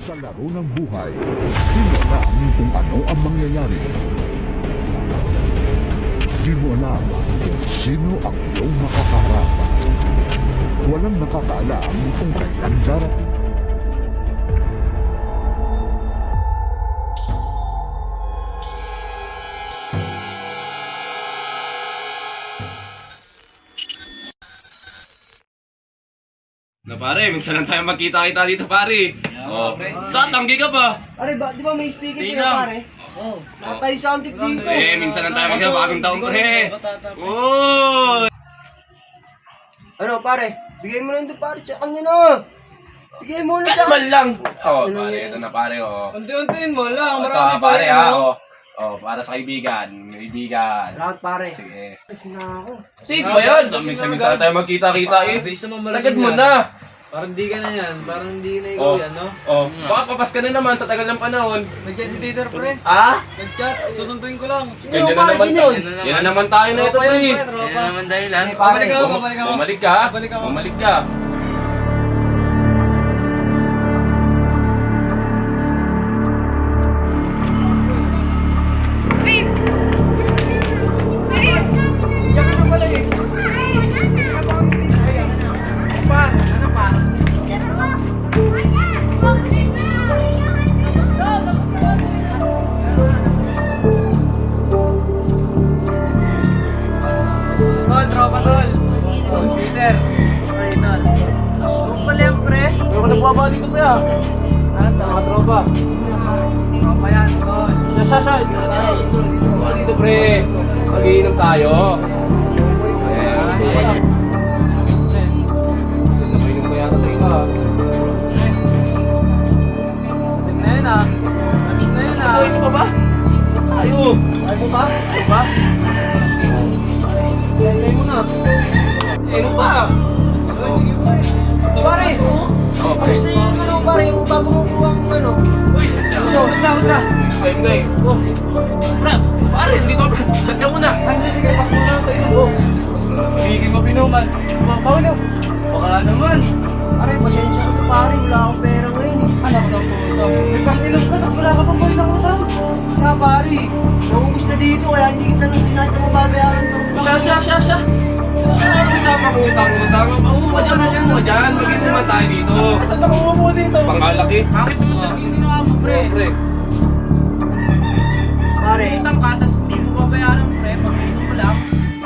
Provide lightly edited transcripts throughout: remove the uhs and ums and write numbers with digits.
Sa laro ng buhay, hindi mo alam kung ano ang mangyayari. Di mo alam kung sino ang iyong makakaharap. Walang nakakaalam kung kailan darating. Na pare, minsan lang tayo magkita-kita dito pare. Oh, tatanggi ka ba? Pare, di ba may speaker Di kayo na. pare? Oh. Nakatayo sound tip dito. Minsan lang tayo magkita bagong taon pre. Oh! Ano pare? Bigay mo lang ito pare, tsaka kanya na. Bigay mo na sa Kalman lang. Oh, pare, ito na pare oh. Unti-untiin mo lang, Ito marami pa pare yan, ha. oh. Oh, para sa kaibigan. Kaibigan. lahat pare. Sige. Kasi na ako. Sige ba yan? Minsan tayo magkita-kita eh. Bilis naman malasing Sagad mo yan. na. Parang di ka na yan, parang hindi na Oh. ikaw yan, no? Oh, baka papas ka na naman sa tagal ng panahon. Nag-chat si Titer, pre. Ah? Nag-chat, susunduin ko lang. Ganyan na pare, naman sino tayo. yun? Yan na naman tayo na ito Tropa yan, pre. pre, tropa. Yan naman dahilan. Eh, pare, Babalik ako, babalik ako. Bumalik ka. Babalik ako. Bumalik ka. Diyan ka na pala eh. Tol, tropa tol. Peter. Huwag pala yan, pre. May ka nagbuwaba dito pre ah. Mga tropa. Tropa yan, tol. Sasasay. Dito pre. Mag-iinom tayo. Ayan. Kasi napainom ko yata sa iba ah. Lasing na yun ah. Lasing na yun ah. Ito pa ba? Tayo. Ay mo ba? Ano ba? Lagay mo na. Ano ba? Pare! Oh, pre. Gusto yung ano pare, yung bago mo kuha ang ano. Uy, basta. Time guy. Oh. Pare, dito pre. Chat ka muna. Ay, hindi, sige, pas mo na sa iyo. Sige mo pinuman. Paulo. Baka naman. Pare, pasensya ka pare, wala akong pera ngayon eh. Anak ko ng puto. May pang-ilog ka, tapos wala ka pang balik ng utang. Kaya pare, naubos na dito kaya hindi kita nang tinahit na mababayaran sa utang. Siya. Kasama ko utang. Umuha dyan. Mag-inuman tayo dito. Saan ka mamuha dito? Pangalaki. Bakit naman Ang ginawa mo, pre. Pre. Pare, Utang ka, tapos di mo babayaran, pre. Pag-inom mo lang.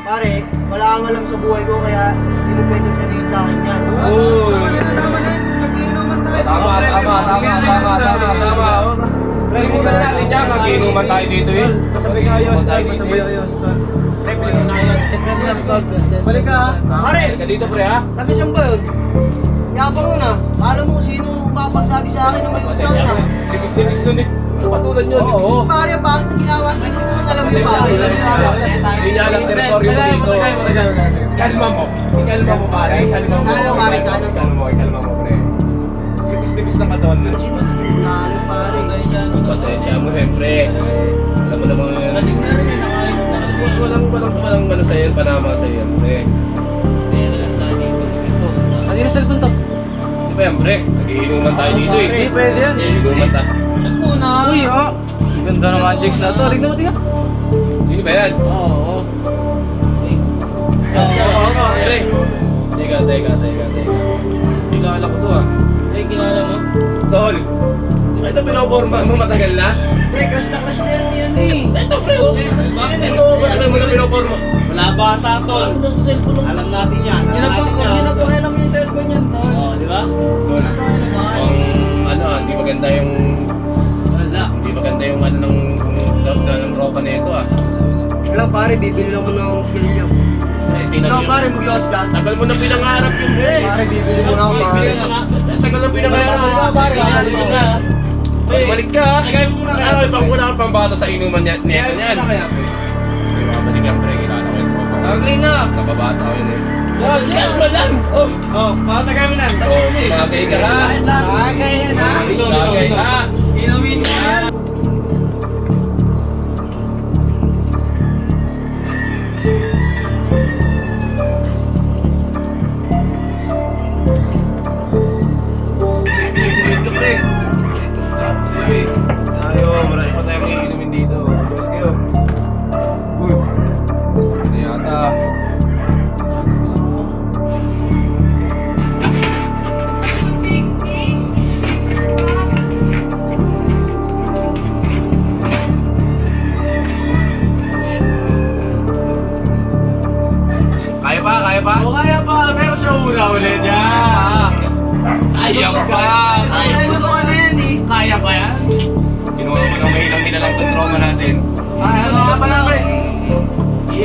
pare, wala kang alam sa buhay ko kaya hindi mo pwedeng sabihin sa akin yan. Oh. Tama na. Pag-inuman tayo. Tama. Pre, mo na natin dyan. Mag-inuman tayo dito eh. Pasabay ayos, tol. Pre, balik na ayos. Balik ka, ha? Pare, Sa dito pre ha. taga saan ba yun? Yabang mo na. Alam mo kung sino makapagsabi sa akin na may utang Pasensya na. pre. Libis nun eh. Patulad nyo. Oo. Pare, bakit ang ginawa? Hindi ko naman alam yung pare. Hindi niya alam teritoryo mo dito. Kalma mo. Ikalma mo pare. Ikalma mo. Sana, pare, sana. Ikalma mo pre. Libis na ka doon. Lalo pare. Pasensya mo siyempre. Alam mo naman yun. Lasing na rin, nakain. Walang ano sa'yo yun, panama sa'yo yan pre. Saya na lang tayo dito. Ano yung cellphone to? Di ba yan pre? Nagiinuman tayo dito eh. Hindi pwede yan. Nagiinuman tayo. Saan muna? Uy, oh. Ang ganda ng Magic na to. Tignan mo, tignan. Sino ba yan? Oo. Pre. Teka. Kilala ko to ah. Ay, kilala mo? Tol. Di ba ito pinoporma mo matagal na? Pre, crush na yan eh. Ito pre oh. Ito matagal mo na pinoporma. Wala bata, tol. Ano sa cellphone mo? Alam natin yan. Ginapakialam yung cellphone yan, tol. Oo, di ba? Tol. Ang ano hindi maganda yung Wala. hindi maganda yung ano ng tropa nito ah. Wala pare, bibili lang mo na akong skill yun. Ikaw pare, mag-iwas ka. Tagal mo na pinangarap yun pre. Pare, bibili mo na ako pare. Tagal na pinangarap. Pare, Balik ka na. Balik ka. Tagay mo muna kaya. Ano, ipanguna ka pang bato sa inuman niya. Neto niyan. kaya, pre. May mga balik yan pre. Kilala ko yung tropa. Ugly na. Sa babata ko yun eh. Wag, Kalma lang. Oh. Oh, pakatagay mo na. Oh, bagay ka ha. Bagay yan, ha? Bagay ha. Inumin ka. Pre.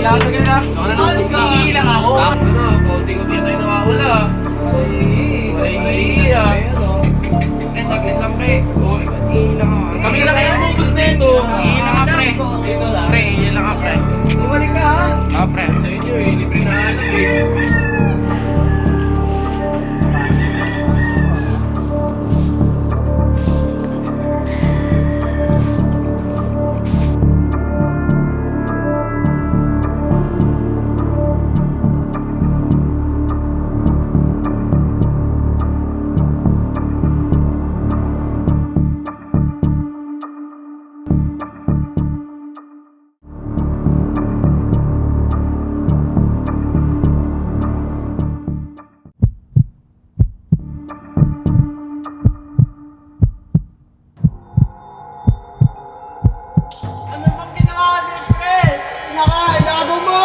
lang sa ganda. Ako na lang. Iilang ako. Ako na, kaunting-unti tayo nawawala. Ay, eh, saglit lang, pre. Iilang ako. Kami na lang kayo umubos na ito. Iilang ka, pre. Pre, iilang ka, pre. Bumalik ka ha. Ah, pre. Sa inyo eh, libre na alam eh. Ano bang ginawa kasi, pre? Ilabo mo!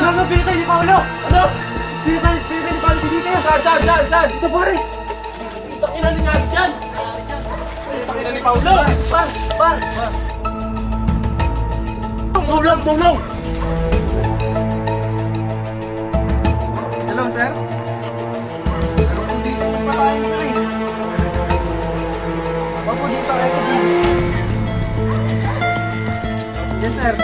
Ano? Pinatay ni Paolo! Ano? Pinatay ni Paolo si Dito! Saan? Ito pare! Itak ina ni Nagis yan! Itak ina ni Paolo! Par! Tulong! Hello, sir? Pero kung dito yung patayin sir eh. Wag po dito, eto dito. Yes, sir.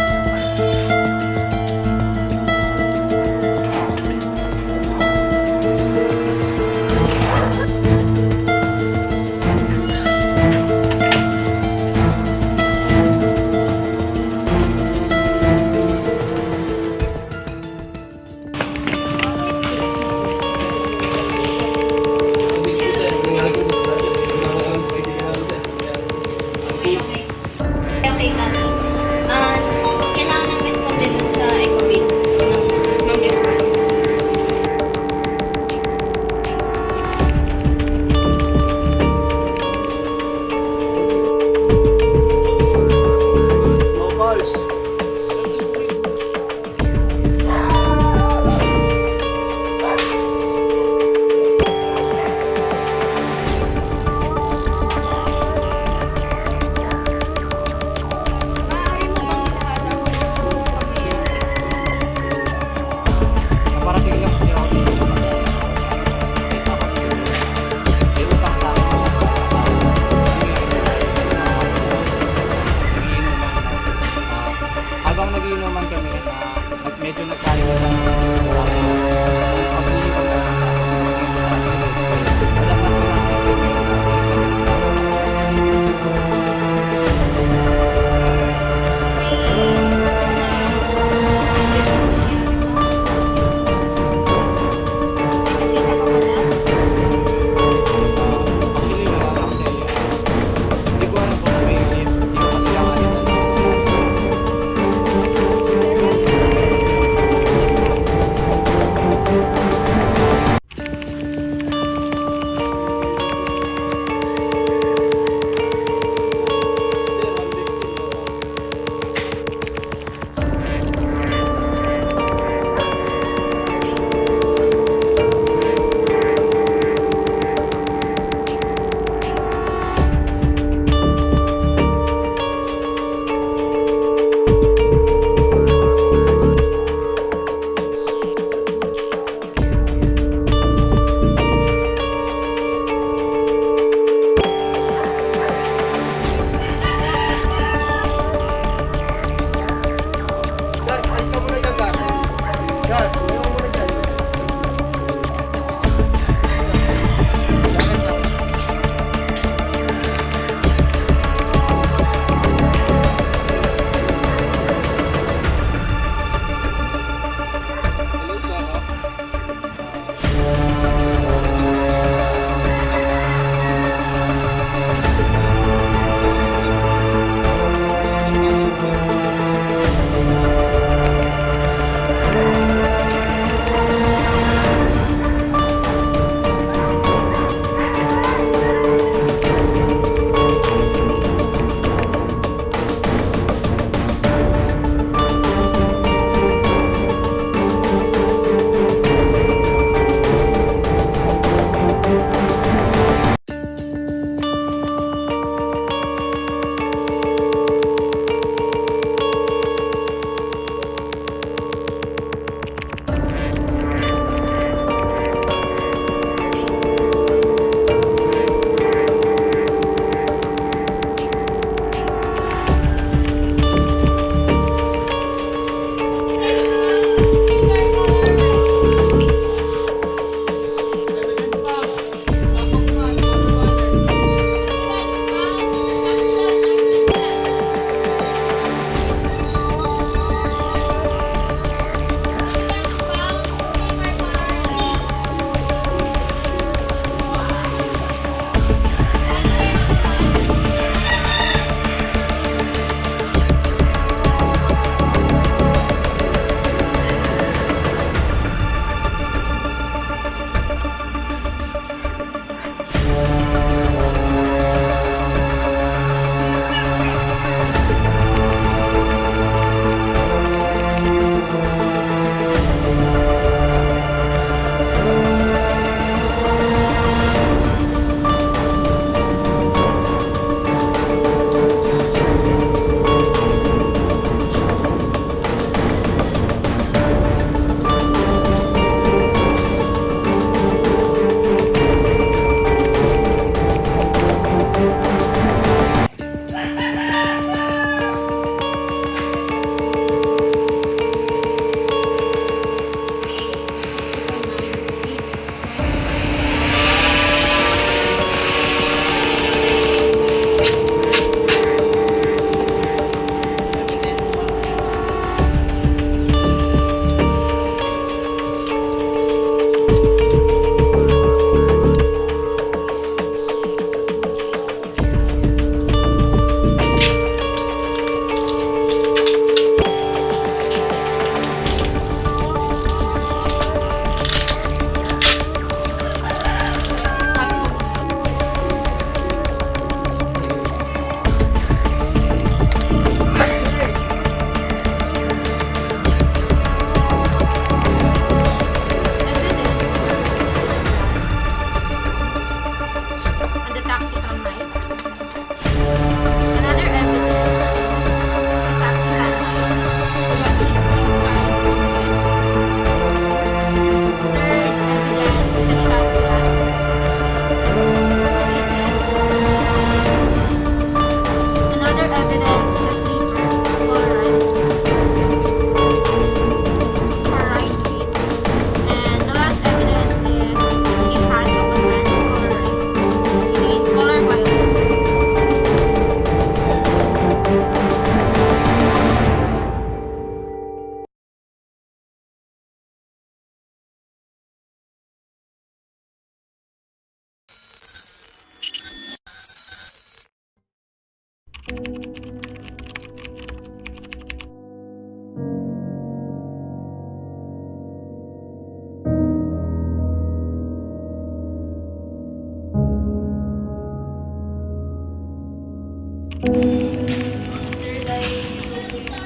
Sir, dahil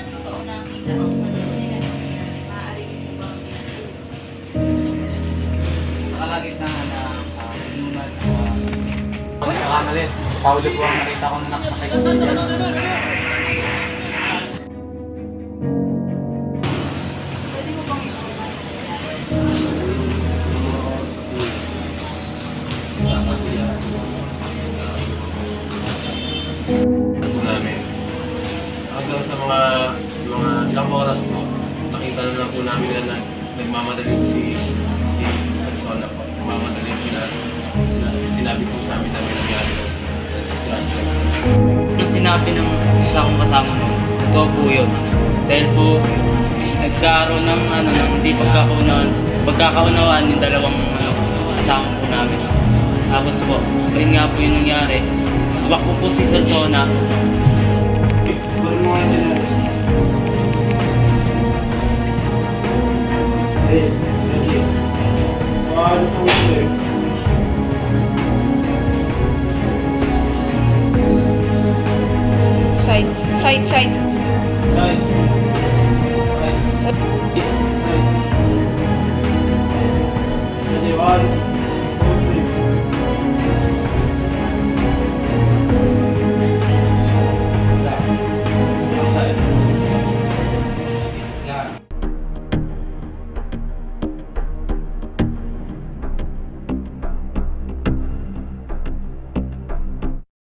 totoo na ang isa ang sa nila, maaari mo ba Sa kalagitnaan na pinunan ako nakakamali. Paulo po ang nakita ko na nakasakay ko. pwede mo bang po namin. Hanggang sa mga ilang oras po, nakita na lang po namin na nagmamadali po si Sansona po. Nagmamadali po na sinabi po sa amin na may nangyari na disgrasya. Ang sinabi ng isa kong kasama mo, totoo po yun. Dahil po, nagkaroon ng hindi pagkakaunawaan yung dalawang kasama po namin. Tapos po, yun nga po yung nangyari. Tumakbo po si Sansona. side. One.